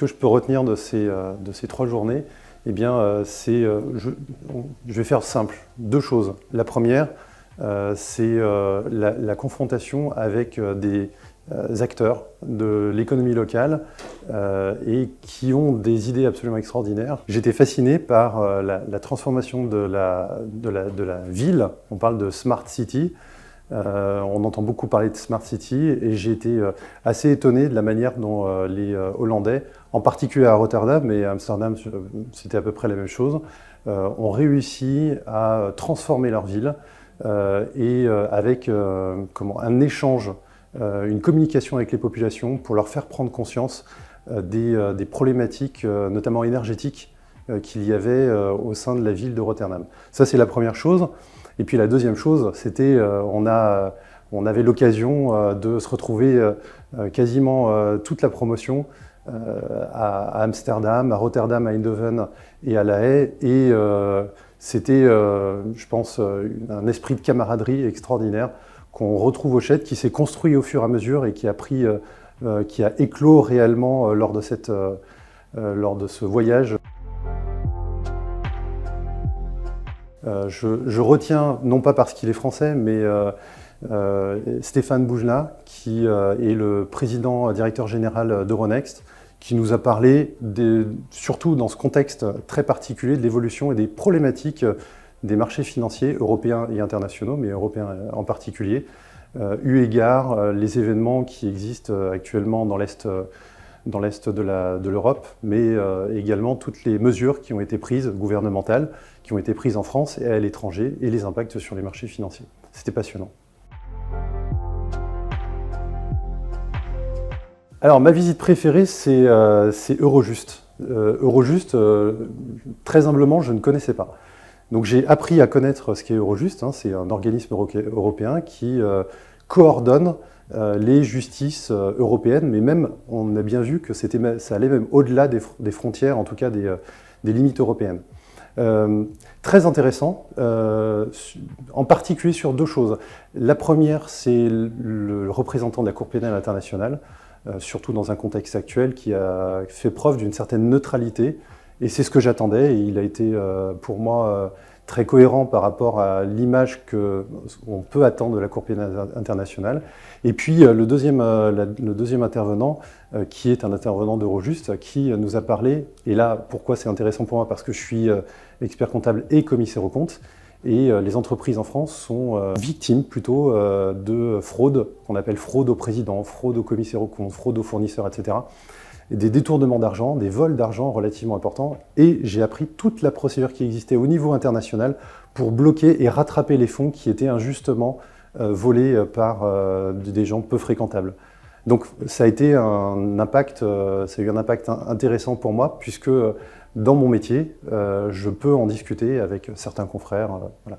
que je peux retenir de ces 3 journées, eh bien, je vais faire simple, 2 choses. La première, c'est la confrontation avec des acteurs de l'économie locale et qui ont des idées absolument extraordinaires. J'étais fasciné par la transformation de la ville. On parle de Smart City. On entend beaucoup parler de Smart City et j'ai été assez étonné de la manière dont les Hollandais, en particulier à Rotterdam, mais à Amsterdam c'était à peu près la même chose, ont réussi à transformer leur ville et avec un échange, une communication avec les populations pour leur faire prendre conscience des problématiques, notamment énergétiques, qu'il y avait au sein de la ville de Rotterdam. Ça, c'est la première chose. Et puis la deuxième chose, c'était on avait l'occasion de se retrouver quasiment toute la promotion à Amsterdam, à Rotterdam, à Eindhoven et à La Haye. Et c'était, je pense, un esprit de camaraderie extraordinaire qu'on retrouve au Shed, qui s'est construit au fur et à mesure et qui a éclos réellement lors de ce voyage. Je retiens, non pas parce qu'il est français, mais Stéphane Boujna, qui est le président directeur général d'Euronext, qui nous a parlé, surtout dans ce contexte très particulier, de l'évolution et des problématiques des marchés financiers européens et internationaux, mais européens en particulier, eu égard les événements qui existent actuellement dans l'Est de l'Europe, mais également toutes les mesures qui ont été prises, gouvernementales, qui ont été prises en France et à l'étranger, et les impacts sur les marchés financiers. C'était passionnant. Alors, ma visite préférée, c'est Eurojust. Eurojust, très humblement, je ne connaissais pas. Donc j'ai appris à connaître ce qu'est Eurojust, hein, c'est un organisme européen qui coordonne les justices européennes, mais même, on a bien vu que ça allait même au-delà des frontières, en tout cas des limites européennes. Très intéressant, en particulier sur 2 choses. La première, c'est le représentant de la Cour pénale internationale, surtout dans un contexte actuel qui a fait preuve d'une certaine neutralité, et c'est ce que j'attendais, et il a été pour moi très cohérent par rapport à l'image qu'on peut attendre de la Cour pénale internationale. Et puis le deuxième intervenant, qui est un intervenant d'Eurojust, qui nous a parlé, et là pourquoi c'est intéressant pour moi, parce que je suis expert comptable et commissaire aux comptes, et les entreprises en France sont victimes plutôt de fraude, qu'on appelle fraude au président, fraude au commissaire aux comptes, fraude aux fournisseurs, etc. Et des détournements d'argent, des vols d'argent relativement importants, et j'ai appris toute la procédure qui existait au niveau international pour bloquer et rattraper les fonds qui étaient injustement volés par des gens peu fréquentables. Donc ça a eu un impact intéressant pour moi, puisque dans mon métier, je peux en discuter avec certains confrères. Voilà.